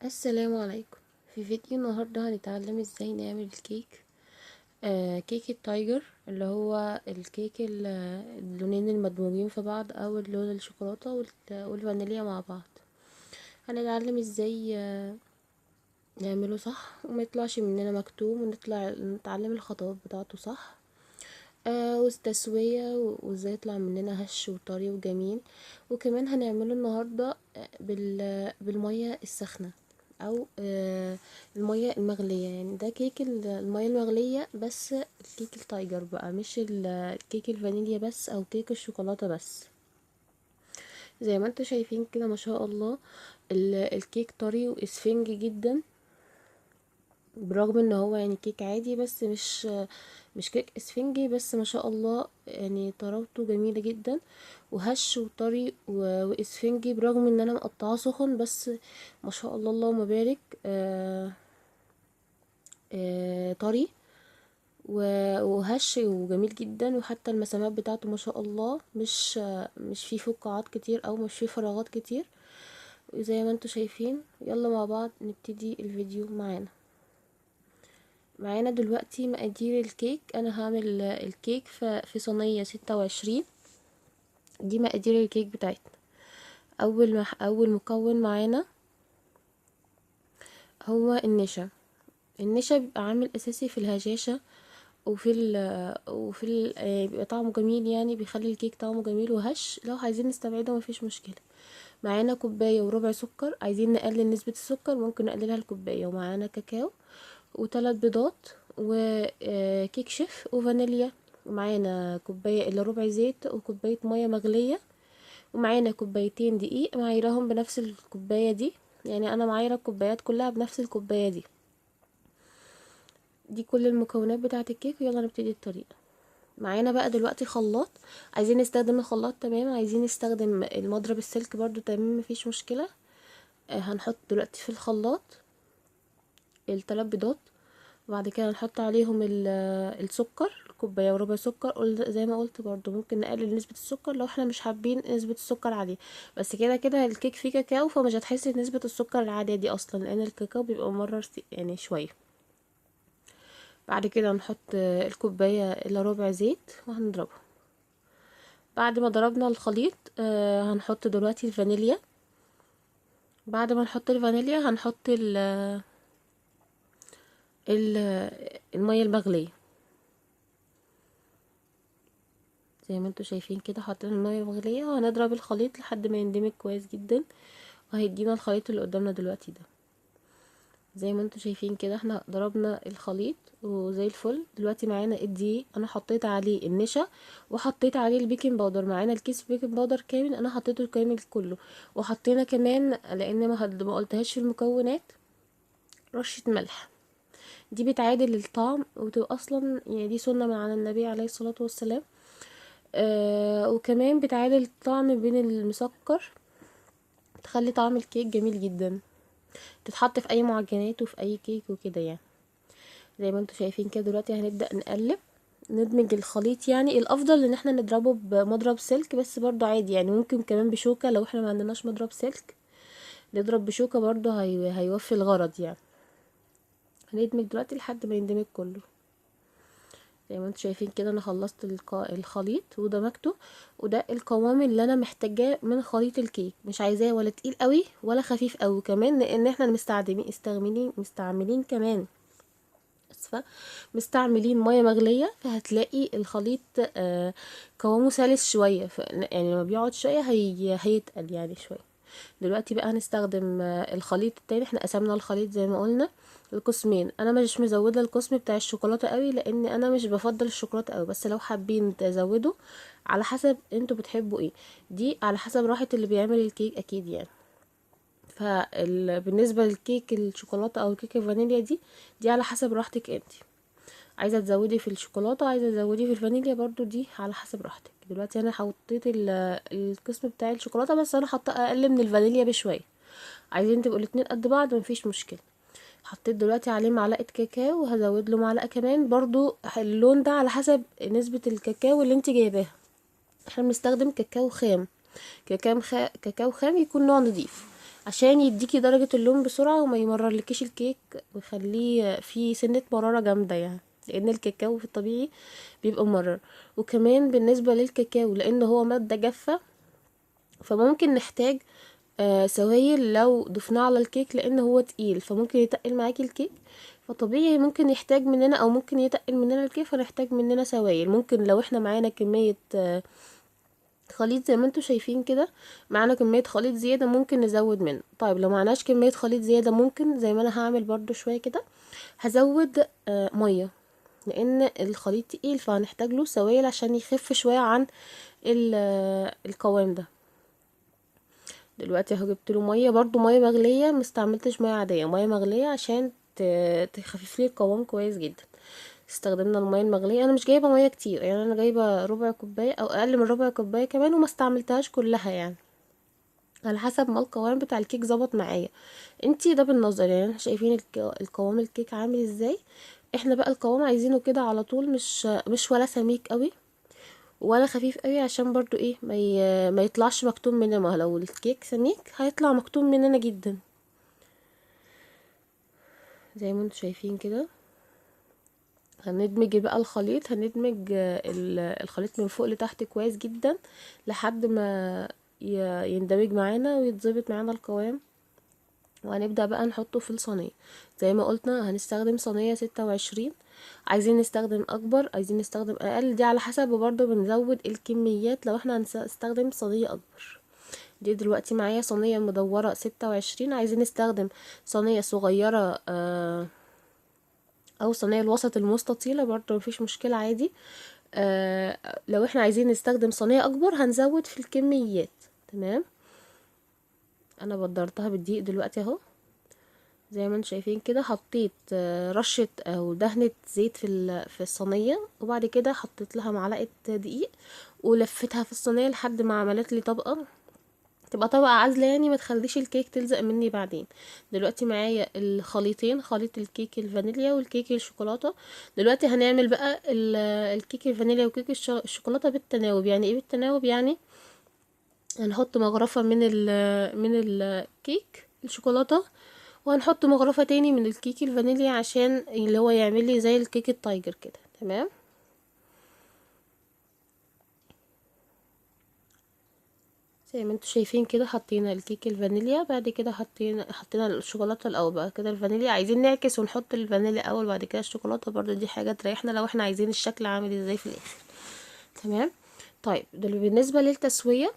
السلام عليكم. في فيديو النهاردة هنتعلم ازاي نعمل الكيك. كيك التايجر اللي هو الكيك اللونين المدموجين في بعض، او اللون الشوكولاتة والفانيليا مع بعض. هنتعلم ازاي نعمله صح وما يطلعش مننا مكتوم، نتعلم الخطوات بتاعته صح. والتسوية وازاي يطلع مننا هش وطري وجميل. وكمان هنعمله النهاردة بالمية السخنة، او المية المغلية. يعني ده كيك المية المغلية بس. الكيك التايجر بقى مش الكيك الفانيليا بس، او كيك الشوكولاتة بس. زي ما انتوا شايفين كده ما شاء الله، الكيك طري واسفنجي جدا، برغم ان هو يعني كيك عادي، بس مش كيك اسفنجي بس. ما شاء الله يعني طراوته جميلة جدا، وهش وطري واسفنجي، برغم ان انا مقطعاه سخن. بس ما شاء الله اللهم بارك، طري وهش وجميل جدا. وحتى المسامات بتاعته ما شاء الله مش فيه فقاعات كتير، او مش فيه فراغات كتير. زي ما انتوا شايفين، يلا مع بعض نبتدي الفيديو معانا دلوقتي مقادير الكيك. انا هعمل الكيك في صينية 26. دي مقادير الكيك بتاعتنا. اول مكون معانا هو النشا بيبقى عامل اساسي في الهشاشة، بيبقى طعمه جميل، يعني بيخلي الكيك طعمه جميل وهش. لو عايزين نستبعده مفيش مشكلة. معانا كوباية وربع سكر، عايزين نقلل نسبة السكر ممكن نقللها لكوباية. ومعانا كاكاو وثلاث بيضات وكيك شيف وفانيليا. ومعانا كوباية الا ربع زيت وكوباية مية مغلية. ومعانا كوبايتين دقيق معايرهم بنفس الكوباية دي، يعني انا معايرة الكوبايات كلها بنفس الكوباية دي. دي كل المكونات بتاعة الكيك، ويلا نبتدي الطريقة. معانا بقى دلوقتي خلاط. عايزين نستخدم الخلاط تمام، عايزين نستخدم المضرب السلك برضو تمام، مفيش مشكلة. هنحط دلوقتي في الخلاط الثلاث بيضات، وبعد كده نحط عليهم السكر، كوبايه وربع سكر. زي ما قلت برضو ممكن نقلل نسبه السكر لو احنا مش حابين نسبه السكر عاليه، بس كده كده الكيك فيه كاكاو، فمش هتحسي نسبه السكر العاليه دي اصلا، لان الكاكاو بيبقى مرر يعني شويه. بعد كده نحط الكوبايه الا ربع زيت وهنضربه. بعد ما ضربنا الخليط هنحط دلوقتي الفانيليا. بعد ما نحط الفانيليا هنحط ال المية المغلية. زي ما انتوا شايفين كده حطينا المية المغلية، وهنضرب الخليط لحد ما يندمج كويس جدا، وهيدينا الخليط اللي قدامنا دلوقتي ده. زي ما انتوا شايفين كده احنا ضربنا الخليط وزي الفل. دلوقتي معانا الدقيق، انا حطيت عليه النشا وحطيت عليه البيكنج باودر. معانا الكيس بيكنج باودر كامل، انا حطيته كامل كله. وحطينا كمان، لان ما قلتهاش في المكونات، رشة ملح. دي بتعادل الطعم، وتبقى اصلا يعني دي سنة من عن النبي عليه الصلاة والسلام. وكمان بتعادل الطعم بين المسكر، تخلي طعم الكيك جميل جدا. تتحط في اي معجنات وفي اي كيك وكده يعني. زي ما انتوا شايفين كده دلوقتي هنبدأ نقلب، ندمج الخليط. يعني الافضل ان احنا نضربه بمضرب سلك، بس برضو عادي يعني ممكن كمان بشوكة لو احنا ما عندناش مضرب سلك، نضرب بشوكة برضو هيوفي الغرض يعني. هندمج دلوقتي لحد ما يندمج كله. زي ما انتوا شايفين كده انا خلصت الخليط ودمجته، وده القوام اللي انا محتاجاه من خليط الكيك. مش عايزاه ولا تقيل قوي ولا خفيف قوي كمان، لان احنا مستعملين كمان، اسفه، مستعملين ميه مغليه، فهتلاقي الخليط قوامه سلس شويه، يعني لما بيقعد شويه هيتقل يعني شويه. دلوقتي بقى هنستخدم الخليط التاني. احنا قسمنا الخليط زي ما قلنا القسمين. انا مش مزوده القسم بتاع الشوكولاته قوي، لان انا مش بفضل الشوكولاته قوي، بس لو حابين تزودوا على حسب انتوا بتحبوا ايه، دي على حسب راحه اللي بيعمل الكيك اكيد يعني. بالنسبه للكيك الشوكولاته او الكيك الفانيليا دي على حسب راحتك انت. عايزه تزودي في الشوكولاته، عايزه تزودي في الفانيليا برضو، دي على حسب راحتك. دلوقتي انا حطيت القسم بتاع الشوكولاته، بس انا حاطه اقل من الفانيليا بشويه. عايزين تبقوا الاتنين قد بعض مفيش مشكله. حطيت دلوقتي عليه معلقه كاكاو، وهزود له معلقه كمان برضو. اللون ده على حسب نسبه الكاكاو اللي انت جايباها. احنا بنستخدم كاكاو خام. كاكاو خام يكون نوع نضيف. عشان يديكي درجة اللون بسرعة وما يمررلكيش الكيك ويخليه فيه سنة مرارة جامدة يعني، لان الكاكاو في الطبيعي بيبقى مرر. وكمان بالنسبة للكاكاو لان هو مادة جافة، فممكن نحتاج سوائل لو ضفناه على الكيك، لان هو تقيل فممكن يتقل معاكي الكيك. فطبيعي ممكن يحتاج مننا او ممكن يتقل مننا الكيك، فنحتاج مننا سوائل. ممكن لو احنا معانا كمية خليط زي ما انتوا شايفين كده، معانا كمية خليط زيادة ممكن نزود منه. طيب لو معناش كمية خليط زيادة، ممكن زي ما انا هعمل برضو شوية كده هزود مية، لان الخليط تقيل فهنحتاج له سوائل عشان يخف شوية عن القوام ده. دلوقتي اهو جبت له ميه، برضو ميه مغليه، مستعملتش ميه عاديه، ميه مغليه عشان تخفف لي القوام كويس جدا. استخدمنا الميه المغليه. انا مش جايبه ميه كتير يعني، انا جايبه ربع كوبايه او اقل من ربع كوبايه كمان، وما استعملتهاش كلها يعني، على حسب ما القوام بتاع الكيك ظبط معايا. انتي ده بالنظر يعني، احنا شايفين القوام الكيك عامل ازاي. احنا بقى القوام عايزينه كده على طول، مش ولا سميك قوي ولا خفيف قوي، عشان برضو ايه ما يطلعش مكتوم مننا. ما هو لو الكيك سميك هيطلع مكتوم مننا جدا. زي ما انتم شايفين كده هندمج بقى الخليط، هندمج الخليط من فوق لتحت كويس جدا لحد ما يندمج معانا ويتظبط معانا القوام. وهنبدأ بقى نحطه في الصينية. زي ما قلنا هنستخدم صينية 26، عايزين نستخدم اكبر عايزين نستخدم اقل، دي على حسب. وبرضه بنزود الكميات لو احنا هنستخدم صينية اكبر. دي دلوقتي معايا صينية مدورة 26، عايزين نستخدم صينية صغيرة او صينية الوسط المستطيلة برضه مفيش مشكلة عادي. لو احنا عايزين نستخدم صينية اكبر هنزود في الكميات. تمام. انا بدرتها بالدقيق دلوقتي اهو، زي ما انتم شايفين كده. حطيت رشة او دهنة زيت في الصينية، وبعد كده حطيت لها معلقة دقيق ولفتها في الصينية لحد ما عملت لي طبقة، تبقى طبقة عازلة يعني، ما تخليش الكيك تلزق مني بعدين. دلوقتي معايا الخليطين، خليط الكيك الفانيليا والكيك الشوكولاتة. دلوقتي هنعمل بقى الكيك الفانيليا وكيك الشوكولاتة بالتناوب. يعني ايه بالتناوب؟ يعني هنحط مغرفة من الكيك الشوكولاتة، وهنحط مغرفة تاني من الكيك الفانيليا عشان اللي هو يعمل لي زي الكيك التايجر كده. تمام. زي ما انتوا شايفين كده حطينا الكيك الفانيليا، بعد كده حطينا الشوكولاته الاول، بعد كده الفانيليا. عايزين نعكس ونحط الفانيليا اول بعد كده الشوكولاته، برضو دي حاجه تريحنا لو احنا عايزين الشكل عامل ازاي في الاخر. تمام. طيب بالنسبه للتسويه،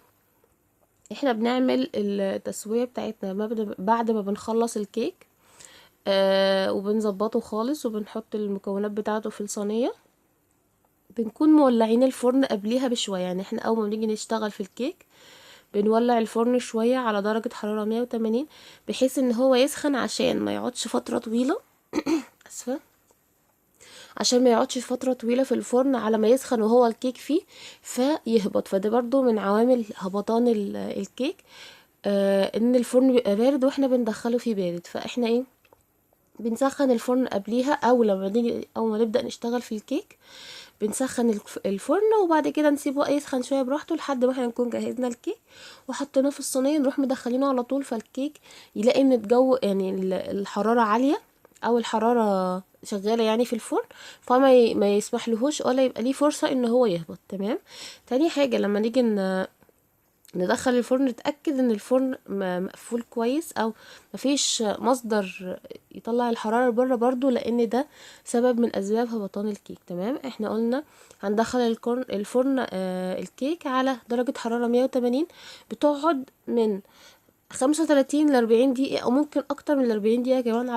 احنا بنعمل التسويه بتاعتنا بعد ما بنخلص الكيك وبنظبطه خالص وبنحط المكونات بتاعته في الصينيه. بنكون مولعين الفرن قبليها بشويه، يعني احنا اول ما بنيجي نشتغل في الكيك بنولع الفرن شوية على درجة حرارة 180، بحيث ان هو يسخن عشان ما يقعدش فترة طويلة. اسفة. عشان ما يقعدش فترة طويلة في الفرن على ما يسخن وهو الكيك فيه فيهبط. فده برضو من عوامل هبطان الكيك، ان الفرن بيبقى بارد واحنا بندخله فيه بارد. فاحنا ايه، بنسخن الفرن قبليها، او لما نيجي اول ما نبدأ نشتغل في الكيك بنسخن الفرن، وبعد كده نسيبه يسخن شويه براحته لحد ما احنا نكون جهزنا الكيك وحطيناه في الصينيه، نروح مدخلينه على طول. فالكيك يلاقي ان الجو يعني الحراره عاليه او الحراره شغاله يعني في الفرن، ما يسمحلهوش ولا يبقى ليه فرصه ان هو يهبط. تمام. تاني حاجه لما نيجي ندخل الفرن نتأكد ان الفرن مقفول كويس، او مفيش مصدر يطلع الحرارة بره برضو، لان ده سبب من اسباب هبطان الكيك. تمام. احنا قلنا هندخل الفرن الكيك على درجة حرارة 180، بتقعد من 35 ل40 دقيقة، او ممكن اكتر من 40 دقيقة كمان،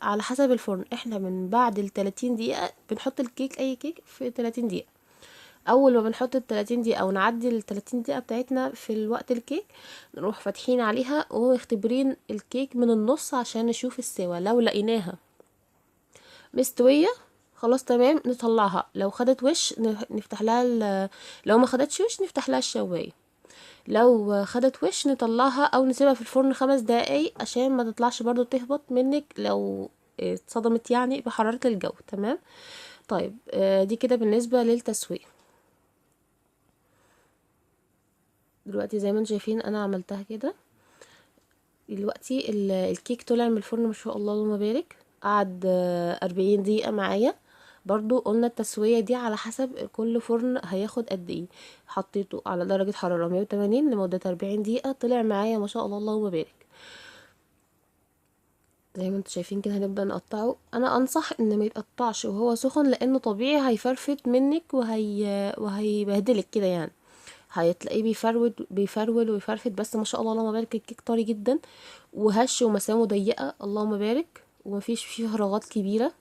على حسب الفرن. احنا من بعد ال30 دقيقة بنحط الكيك، اي كيك في 30 دقيقة. اول ما بنحط ال30 دقيقة او نعدي ال30 دقيقة بتاعتنا في الوقت الكيك، نروح فاتحين عليها ومختبرين الكيك من النص عشان نشوف السوا. لو لقيناها مستوية خلاص تمام نطلعها. لو خدت وش نفتح لها لو ما خدتش وش نفتح لها الشواية. لو خدت وش نطلعها او نسيبها في الفرن 5 دقايق عشان ما تطلعش برضو تهبط منك لو اتصدمت يعني بحرارة الجو. تمام. طيب دي كده بالنسبة للتسوية. دلوقتي زي ما انتم شايفين انا عملتها كده. دلوقتي الكيك طلع من الفرن ما شاء الله، اللهم بارك. قعد 40 دقيقة معايا. برضو قلنا التسوية دي على حسب كل فرن هياخد قد ايه. حطيته على درجة حرارة 180 لمدة 40 دقيقة، طلع معايا ما شاء الله اللهم بارك. زي ما انتوا شايفين كده هنبدأ نقطعه. انا انصح ان ما يتقطعش وهو سخن، لانه طبيعي هيفرفت منك وهيبهدلك كده يعني. هتلاقيه بيفرول ويفرفت. بس ما شاء الله اللهم بارك، الكيك طري جدا وهش ومسامه ضيقة اللهم بارك، ومفيش فيه فراغات كبيرة.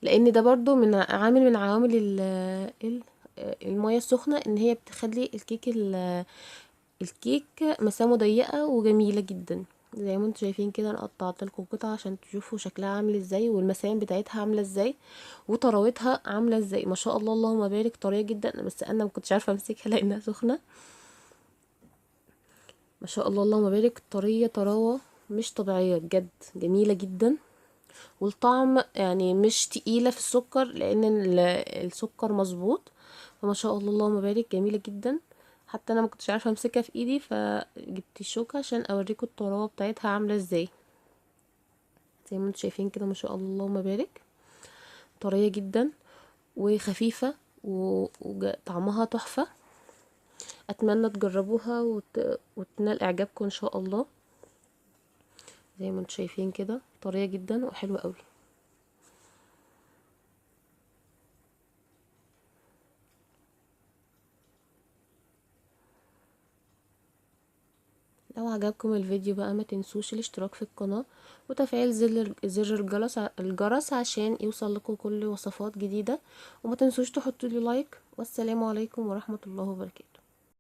لان ده برضو من عوامل المية السخنة، ان هي بتخلي الكيك مسامه ضيقة وجميلة جدا. زي ما انتوا شايفين كده، انا قطعت لكم قطعة عشان تشوفوا شكلها عامل ازاي، والمسام بتاعتها عاملة ازاي، وطراوتها عاملة ازاي. ما شاء الله اللهم بارك، طرية جدا. بس انا ما كنتش عارفة امسكها لانها سخنة. ما شاء الله اللهم بارك، طرية طراوة مش طبيعية بجد، جميلة جدا. والطعم يعني مش تقيلة في السكر، لان السكر مظبوط. فما شاء الله اللهم بارك، جميلة جدا. حتى انا ما كنتش عارفة امسكها في ايدي، فجبت الشوكة عشان اوريكم الطراوة بتاعتها عاملة ازاي. زي ما انتم شايفين كده ما شاء الله اللهم بارك، طرية جدا وخفيفة وطعمها تحفة. اتمنى تجربوها وتنال اعجابكم ان شاء الله. زي ما انتم شايفين كده طرية جدا وحلوة قوي. لو عجبكم الفيديو بقى ما تنسوش الاشتراك في القناة وتفعيل زر الجرس عشان يوصل لكم كل وصفات جديدة. وما تنسوش تحطوا لي لايك. والسلام عليكم ورحمة الله وبركاته.